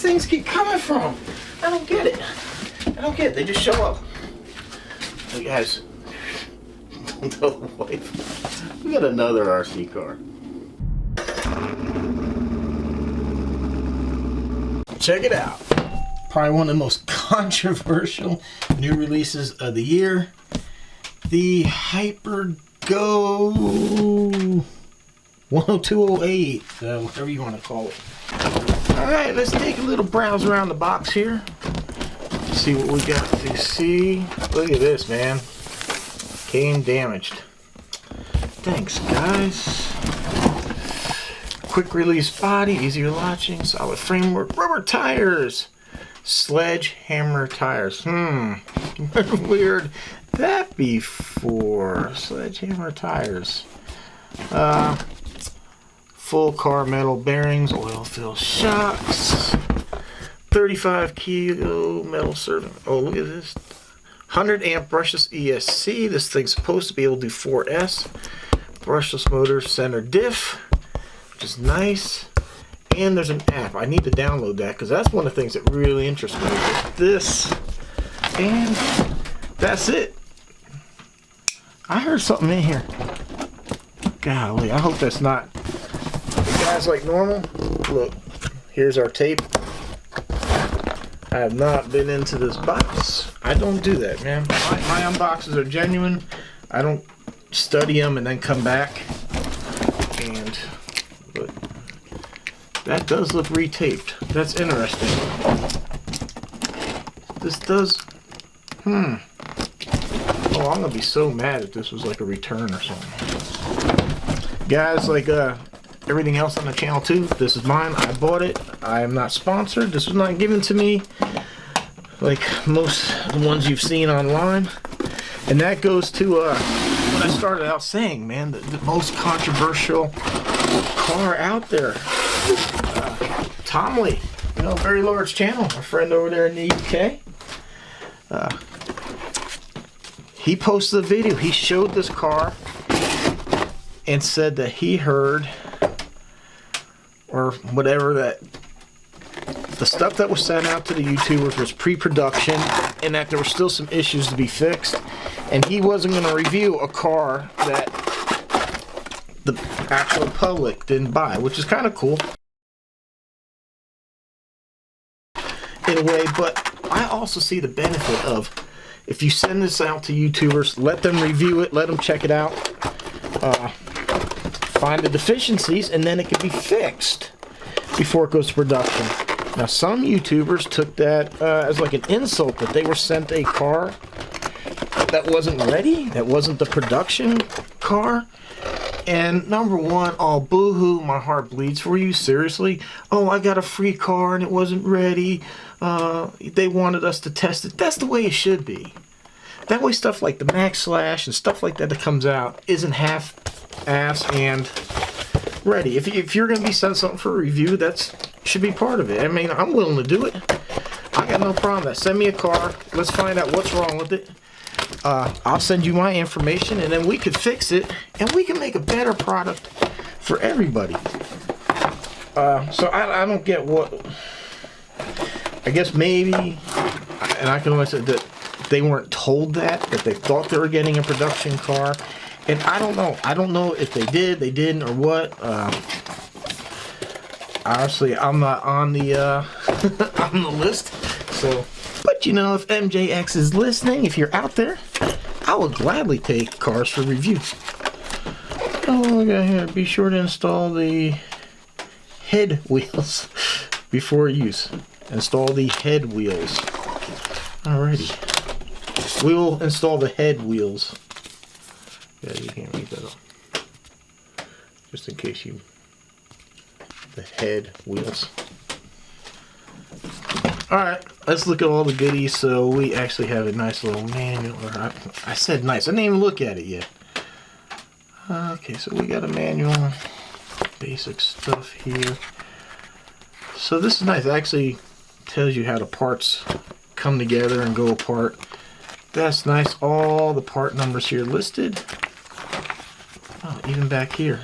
things keep coming from? I don't get it. I don't get it. They just show up. Hey guys, don't tell the wife. We got another RC car. Check it out. Probably one of the most controversial new releases of the year. The Hyper Go 10208, whatever you want to call it. Alright, let's take a little browse around the box here. See what we got to see. Look at this, man. Came damaged. Thanks, guys. Quick release body, easier latching, solid framework, rubber tires. Sledgehammer tires. Weird. That be for Sledgehammer tires. Full car metal bearings, oil fill shocks, 35 kilo metal serving. Oh, look at this. 100 amp brushless ESC. This thing's supposed to be able to do 4S. Brushless motor, center diff, which is nice. And there's an app. I need to download that because that's one of the things that really interests me. This. And that's it. I heard something in here. Golly, I hope that's not. Guys, like normal, look, here's our tape. I have not been into this box. I don't do that, man. My unboxes are genuine. I don't study them and then come back. And but that does look retaped. That's interesting. This does. Oh, I'm gonna be so mad if this was like a return or something. Guys, like everything else on the channel too, this is mine. I bought it. I am not sponsored. This was not given to me like most of the ones you've seen online. And that goes to what I started out saying, man, the most controversial car out there. Tom Lee, you know, very large channel, a friend over there in the UK. He posted a video. He showed this car and said that he heard, or whatever, that the stuff that was sent out to the YouTubers was pre-production and that there were still some issues to be fixed, and he wasn't going to review a car that the actual public didn't buy, which is kind of cool in a way. But I also see the benefit of, if you send this out to YouTubers, let them review it, let them check it out, find the deficiencies, and then it can be fixed before it goes to production. Now, some YouTubers took that as like an insult, that they were sent a car that wasn't ready, that wasn't the production car. And number one, oh, boo-hoo, my heart bleeds for you, seriously. Oh, I got a free car and it wasn't ready. They wanted us to test it. That's the way it should be. That way stuff like the Max Slash and stuff like that that comes out isn't half-ass and ready. If you're going to be sent something for a review, that should be part of it. I mean, I'm willing to do it. I got no problem with that. Send me a car. Let's find out what's wrong with it. I'll send you my information, and then we could fix it, and we can make a better product for everybody. So I don't get what. I guess maybe, and I can only say that they weren't told that they thought they were getting a production car, and I don't know. I don't know if they did, they didn't, or what. Honestly, I'm not on the on the list, so. But you know, if MJX is listening, if you're out there, I will gladly take cars for review. Oh, we got here. Be sure to install the head wheels before use. Install the head wheels. Alrighty. We will install the head wheels. Yeah, you can't read that up. Just in case you. The head wheels. Alright, let's look at all the goodies. So we actually have a nice little manual. Or I said nice. I didn't even look at it yet. Okay, so we got a manual. Basic stuff here. So this is nice. It actually tells you how the parts come together and go apart. That's nice. All the part numbers here listed. Oh, even back here.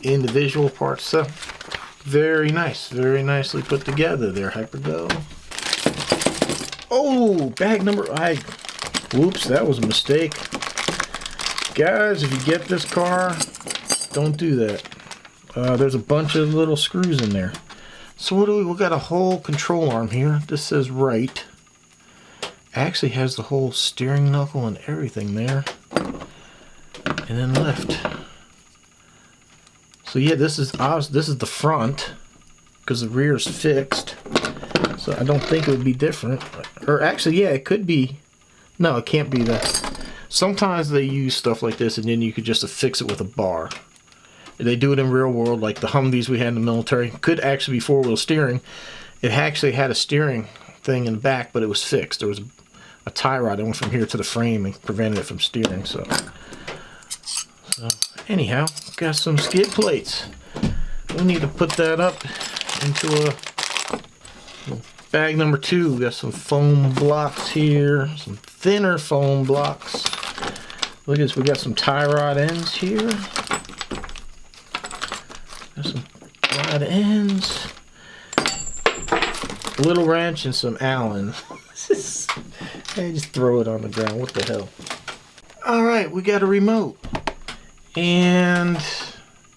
Individual parts. So Very nice. Very nicely put together there, HyperGo. Oh, bag number... Whoops, that was a mistake. Guys, if you get this car, don't do that. There's a bunch of little screws in there. So what do we got a whole control arm here. This says right. Actually has the whole steering knuckle and everything there. And then left. So yeah, this is the front because the rear is fixed. So I don't think it would be different. Or actually, yeah, it could be. No, it can't be that. Sometimes they use stuff like this and then you could just affix it with a bar. They do it in real world, like the Humvees we had in the military. Could actually be four-wheel steering. It actually had a steering thing in the back, but it was fixed. There was a tie rod that went from here to the frame and prevented it from steering. So anyhow, got some skid plates. We need to put that up into a bag number 2. We got some foam blocks here, some thinner foam blocks. Look at this, we got some tie rod ends here. Got some rod ends, a little wrench, and some Allen. Hey, just throw it on the ground. What the hell? All right, we got a remote, and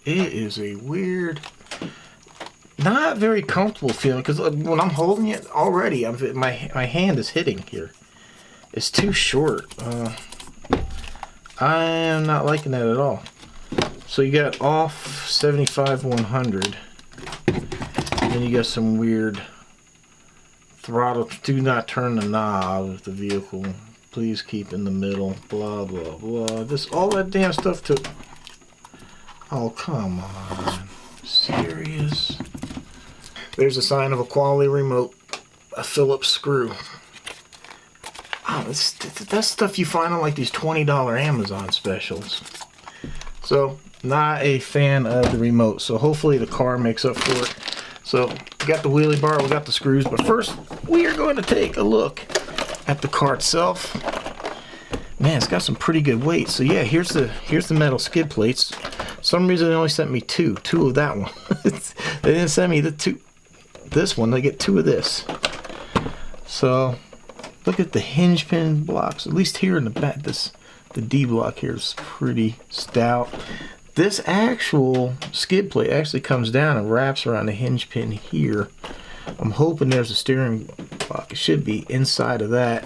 it is a weird, not very comfortable feeling because when I'm holding it already, my hand is hitting here. It's too short. I am not liking that at all. So you got off 75 100. Then you got some weird throttle. Do not turn the knob of the vehicle. Please keep in the middle. Blah blah blah. This all that damn stuff took. Oh come on, serious? There's a sign of a quality remote. A Phillips screw. Oh, that's stuff you find on like these $20 Amazon specials. So, not a fan of the remote. So hopefully the car makes up for it. So, we got the wheelie bar, we got the screws. But first, we are going to take a look at the car itself. Man, it's got some pretty good weight. So yeah, here's the metal skid plates. For some reason they only sent me two of that one. They didn't send me this one. They get 2 of this. So look at the hinge pin blocks. At least here in the back, the D block here is pretty stout. This actual skid plate actually comes down and wraps around the hinge pin here. I'm hoping there's a steering block. It should be inside of that.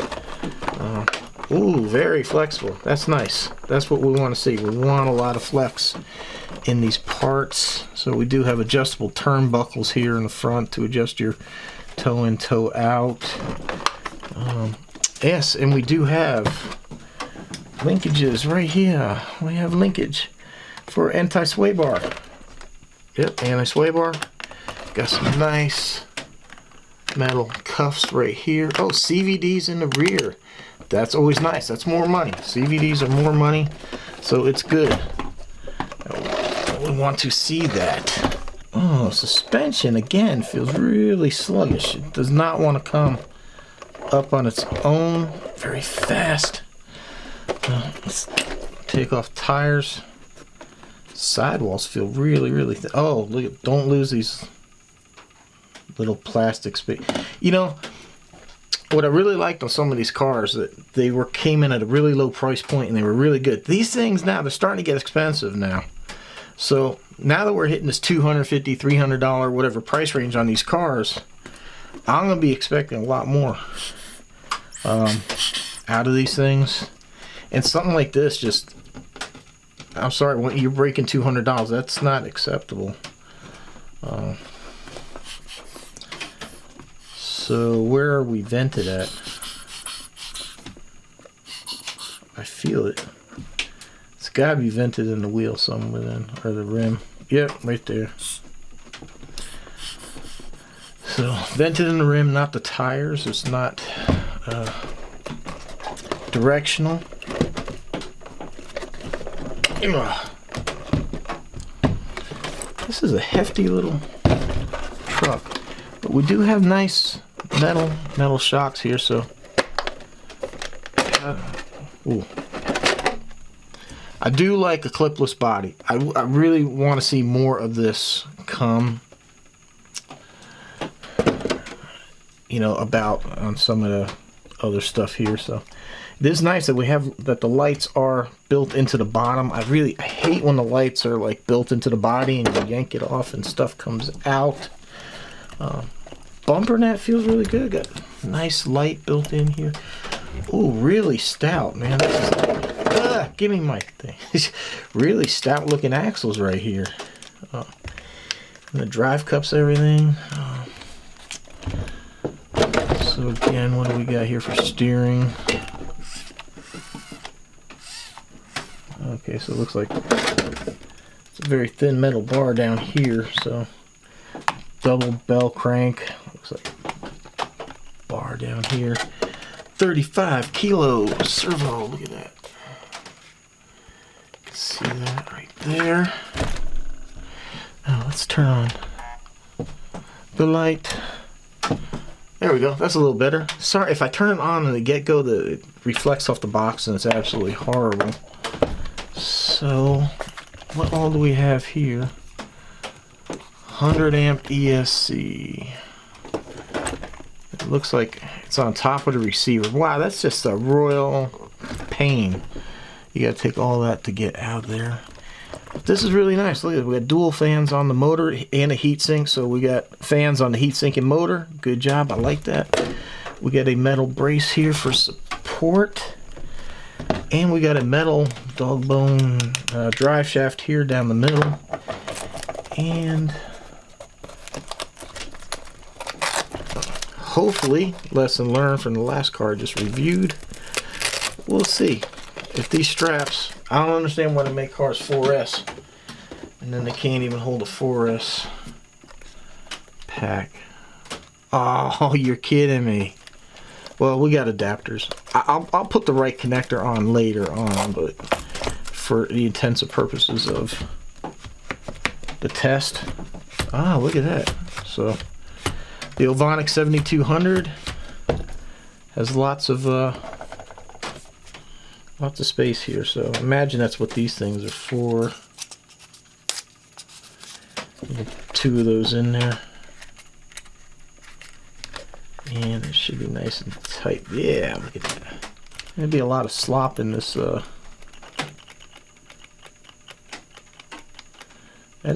Ooh, very flexible. That's nice. That's what we want to see. We want a lot of flex in these parts. So we do have adjustable turnbuckles here in the front to adjust your toe in, toe out. Yes, and we do have linkages right here. We have linkage for anti-sway bar. Yep, anti-sway bar. Got some nice metal cuffs right here. Oh, CVDs in the rear. That's always nice. That's more money. CVDs are more money, so it's good. We want to see that. Oh, suspension again feels really sluggish. It does not want to come up on its own very fast. Let's take off tires. Sidewalls feel really, really thin. Oh, look at, don't lose these little plastic space. You know, what I really liked on some of these cars, that they came in at a really low price point and they were really good. These things now, they're starting to get expensive now. So now that we're hitting this $250, $300, whatever price range on these cars, I'm going to be expecting a lot more out of these things. And something like this, just, I'm sorry, when you're breaking $200, that's not acceptable. So where are we vented at? I feel it. It's got to be vented in the wheel somewhere then, or the rim. Yep, right there. So vented in the rim, not the tires. It's not directional. This is a hefty little truck, but we do have nice metal shocks here. So, ooh. I do like a clipless body. I really want to see more of this come you know, about on some of the other stuff here. So it is nice that we have that the lights are built into the bottom. I hate when the lights are like built into the body and you yank it off and stuff comes out. Bumper net feels really good. Got nice light built in here. Ooh, really stout, man. This is like, give me my thing. Really stout looking axles right here. And the drive cups, everything. So again, what do we got here for steering? Okay, so it looks like it's a very thin metal bar down here. So double bell crank. Looks like bar down here. 35 kilo servo. Look at that. You can see that right there. Now let's turn on the light. There we go. That's a little better. Sorry if I turn it on in the get-go, it reflects off the box and it's absolutely horrible. So what all do we have here? 100 amp ESC. It looks like it's on top of the receiver. Wow, that's just a royal pain. You gotta take all that to get out of there. This is really nice. Look at it. We got dual fans on the motor and a heatsink. So we got fans on the heatsink and motor. Good job. I like that. We got a metal brace here for support. And we got a metal dog bone drive shaft here down the middle. And hopefully, lesson learned from the last car I just reviewed. We'll see. If these straps, I don't understand why they make cars 4S and then they can't even hold a 4S pack. Oh, you're kidding me. Well, we got adapters. I'll put the right connector on later on, but for the intents and purposes of the test. Ah, look at that. So the Ovonic 7200 has lots of space here, so imagine that's what these things are for. Two of those in there, and it should be nice and tight. Yeah, look at that. There'd be a lot of slop in this. That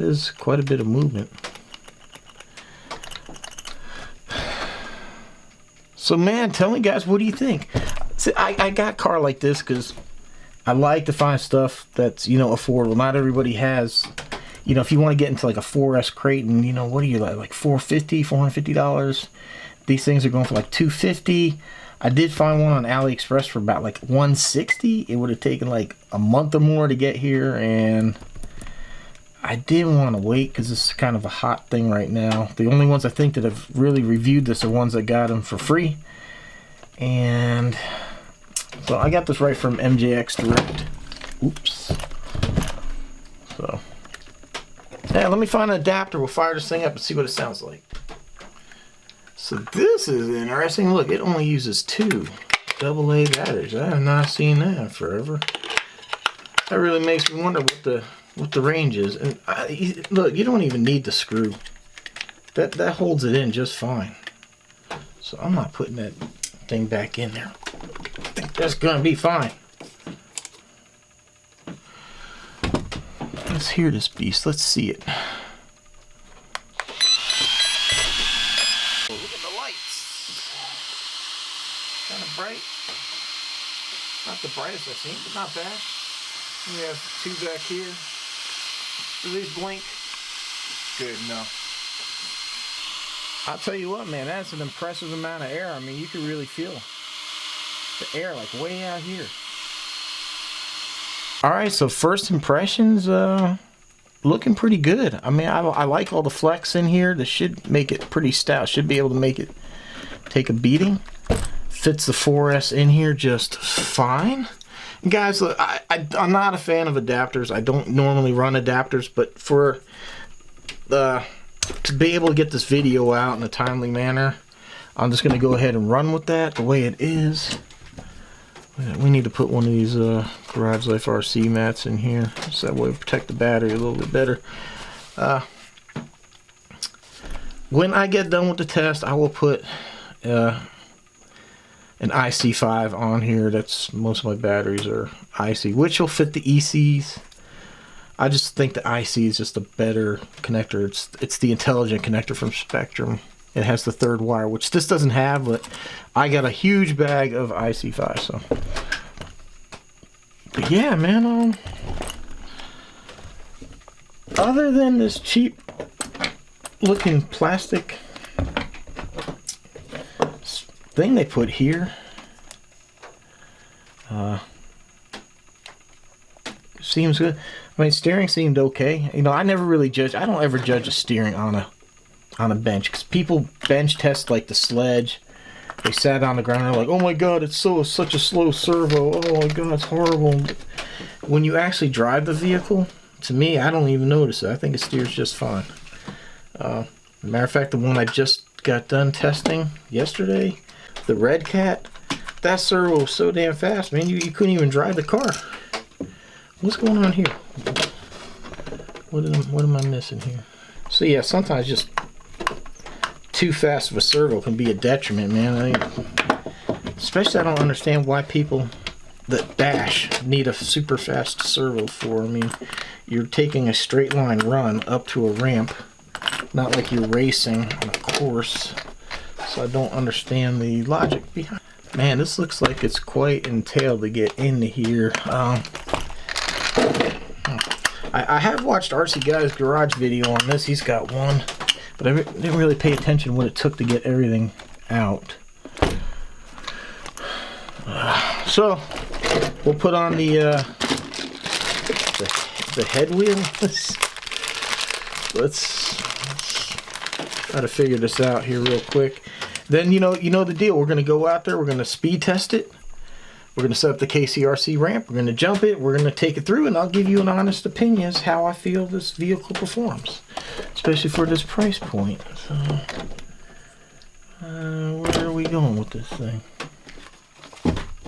is quite a bit of movement. So man, tell me guys, what do you think? See, I got a car like this because I like to find stuff that's, you know, affordable. Not everybody has, you know, if you want to get into like a 4S Creighton, you know, what are you like $450? These things are going for like $250. I did find one on AliExpress for about like $160. It would have taken like a month or more to get here, and I didn't want to wait because this is kind of a hot thing right now. The only ones I think that have really reviewed this are ones that got them for free. And so I got this right from MJX direct. Oops. So yeah, let me find an adapter. We'll fire this thing up and see what it sounds like. So this is interesting. Look, it only uses 2 AA batteries. I have not seen that in forever. That really makes me wonder what the range is. And look, you don't even need the screw. That holds it in just fine. So I'm not putting that thing back in there. I think that's gonna be fine. Let's hear this beast. Let's see it. Oh, look at the lights. Kind of bright. Not the brightest I've seen, but not bad. We have 2 back here. Do these blink? Good, no. I'll tell you what, man, that's an impressive amount of air. I mean, you can really feel the air like way out here. Alright, so first impressions, looking pretty good. I mean, I like all the flex in here. This should make it pretty stout. Should be able to make it take a beating. Fits the 4S in here just fine. And guys, look, I'm not a fan of adapters. I don't normally run adapters, but for to be able to get this video out in a timely manner, I'm just going to go ahead and run with that the way it is. We need to put one of these Garage Life RC mats in here, so that way we protect the battery a little bit better. When I get done with the test, I will put an IC5 on here. That's most of my batteries are IC, which will fit the ECs. I just think the IC is just a better connector. It's the intelligent connector from Spectrum. It has the third wire, which this doesn't have, but I got a huge bag of IC5. So, but yeah, man. Other than this cheap looking plastic thing they put here, seems good. I mean, steering seemed okay. You know, I never really judge. I don't ever judge a steering on a bench, because people bench test like the Sledge. They sat on the ground and they're like, "Oh my God, it's such a slow servo. Oh my God, it's horrible." When you actually drive the vehicle, to me, I don't even notice it. I think it steers just fine. Matter of fact, the one I just got done testing yesterday, the Red Cat, that servo was so damn fast, man. You couldn't even drive the car. What's going on here? What am I missing here? So yeah, sometimes just too fast of a servo can be a detriment, man. Especially, I don't understand why people that bash need a super fast servo for. I mean, you're taking a straight line run up to a ramp, not like you're racing on a course. So I don't understand the logic behind it. Man, this looks like it's quite entailed to get into here. I have watched RCAWD's garage video on this. He's got one, but I didn't really pay attention to what it took to get everything out. So we'll put on the head wheel. Let's try to figure this out here real quick. Then you know the deal. We're gonna go out there. We're gonna speed test it. We're going to set up the KCRC ramp. We're going to jump it. We're going to take it through, and I'll give you an honest opinion as how I feel this vehicle performs, especially for this price point. So, where are we going with this thing?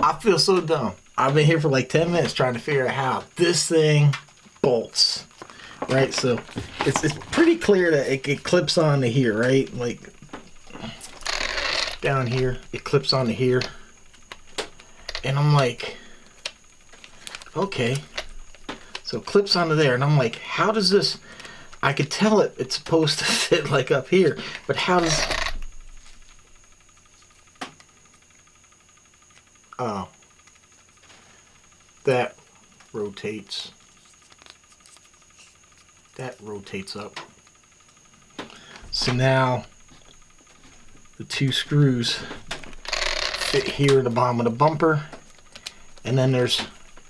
I feel so dumb. I've been here for like 10 minutes trying to figure out how this thing bolts, right? So it's pretty clear that it clips onto here, right? Like down here, it clips onto here. And I'm like, okay, so it clips onto there, and I'm like, how does this, I could tell it's supposed to fit like up here, but how does, oh, that rotates up. So now the two screws fit here at the bottom of the bumper, and then there's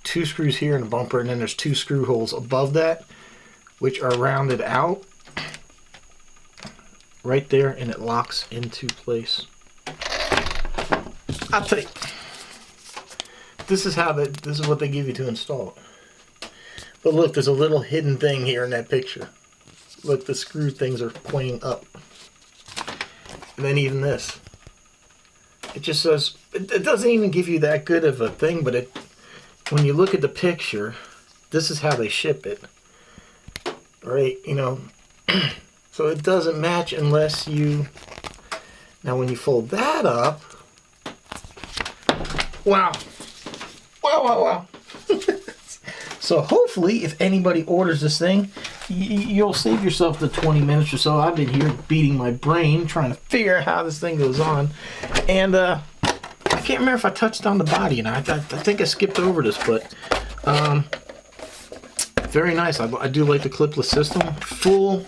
two screws here in the bumper, and then there's two screw holes above that, which are rounded out right there, and it locks into place. I'll tell you, this is what they give you to install it. But look, there's a little hidden thing here in that picture. Look, the screw things are pointing up. And then even this. It just says, it doesn't even give you that good of a thing, but when you look at the picture, this is how they ship it. Right, you know, so it doesn't match unless you, now when you fold that up, wow. So hopefully, if anybody orders this thing, you'll save yourself the 20 minutes or so. I've been here beating my brain trying to figure out how this thing goes on. And I can't remember if I touched on the body. And I think I skipped over this, but very nice. I do like the clipless system. Full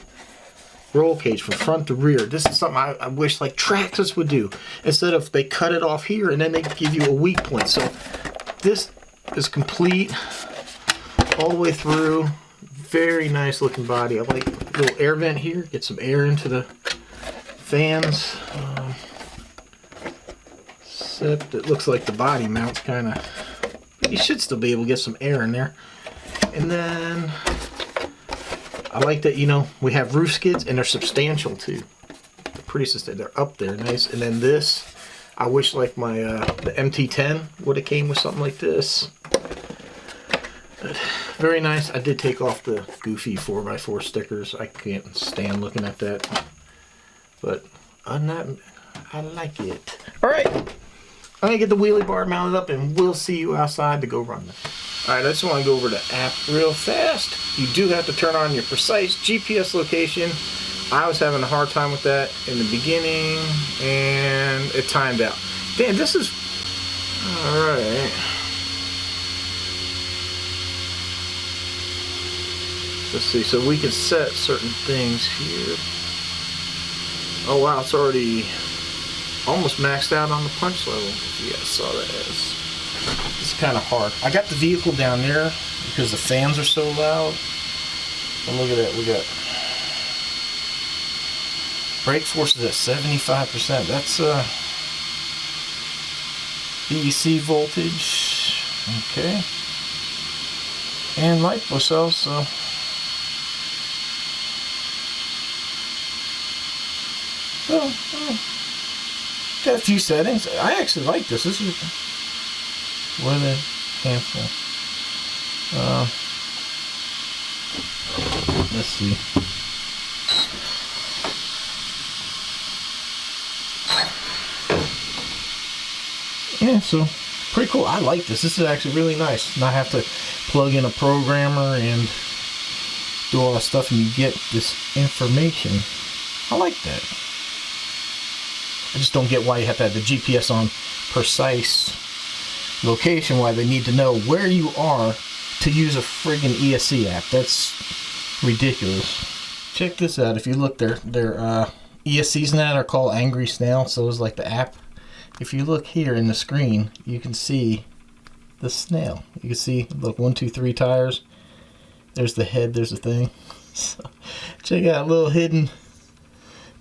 roll cage from front to rear. This is something I wish like Traxxas would do. Instead of they cut it off here and then they give you a weak point. So this is complete all the way through. Very nice looking body. I like a little air vent here. Get some air into the fans. Except it looks like the body mount's kind of, you should still be able to get some air in there. And then I like that, you know, we have roof skids and they're substantial too. They're pretty substantial. They're up there, nice. And then this, I wish like my the MT10 would have came with something like this. But very nice. I did take off the goofy 4x4 stickers. I can't stand looking at that. But other than that, I like it. All right, I'm gonna get the wheelie bar mounted up and we'll see you outside to go run that. All right, I just want to go over the app real fast. You do have to turn on your precise GPS location. I was having a hard time with that in the beginning and it timed out. Damn, this is, all right. Let's see, so we can set certain things here. Oh wow, it's already almost maxed out on the punch level. Yeah, I saw that. It's kind of hard. I got the vehicle down there because the fans are so loud. And look at that, we got brake force is at 75%. That's BEC voltage. Okay. And LiPo cells, so got a few settings. I actually like this. This is what are they cancel. Let's see. Yeah, so pretty cool. I like this. This is actually really nice. Not have to plug in a programmer and do all that stuff, and you get this information. I like that. I just don't get why you have to have the GPS on precise location, why they need to know where you are to use a friggin' ESC app. That's ridiculous. Check this out. If you look, their ESCs now are called Angry Snail, so it's like the app. If you look here in the screen, you can see the snail. You can see, look, 1, 2, 3 tires. There's the head, there's the thing. So, check out a little hidden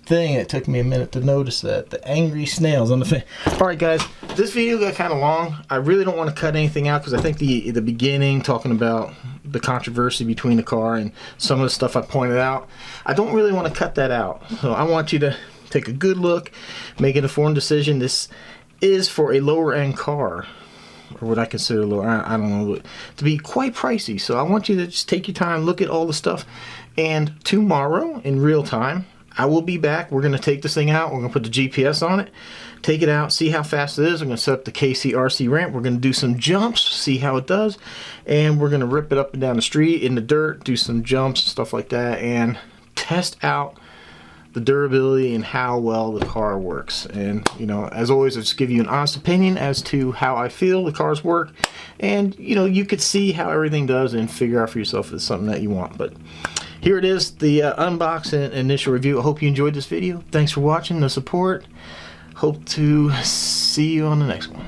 thing. It took me a minute to notice that. The angry snails on the thing. Alright guys, this video got kind of long. I really don't want to cut anything out because I think the beginning, talking about the controversy between the car and some of the stuff I pointed out, I don't really want to cut that out. So I want you to take a good look, make an informed decision. This is for a lower end car, or what I consider lower, I don't know, to be quite pricey. So I want you to just take your time, look at all the stuff, and tomorrow in real time I will be back. We're going to take this thing out. We're going to put the GPS on it, take it out, see how fast it is. I'm going to set up the KC-RC ramp. We're going to do some jumps, see how it does, and we're going to rip it up and down the street in the dirt, do some jumps, stuff like that, and test out the durability and how well the car works. And you know, as always, I just give you an honest opinion as to how I feel the cars work, and you know, you could see how everything does and figure out for yourself if it's something that you want. But here it is, the unbox and initial review. I hope you enjoyed this video. Thanks for watching, the support. Hope to see you on the next one.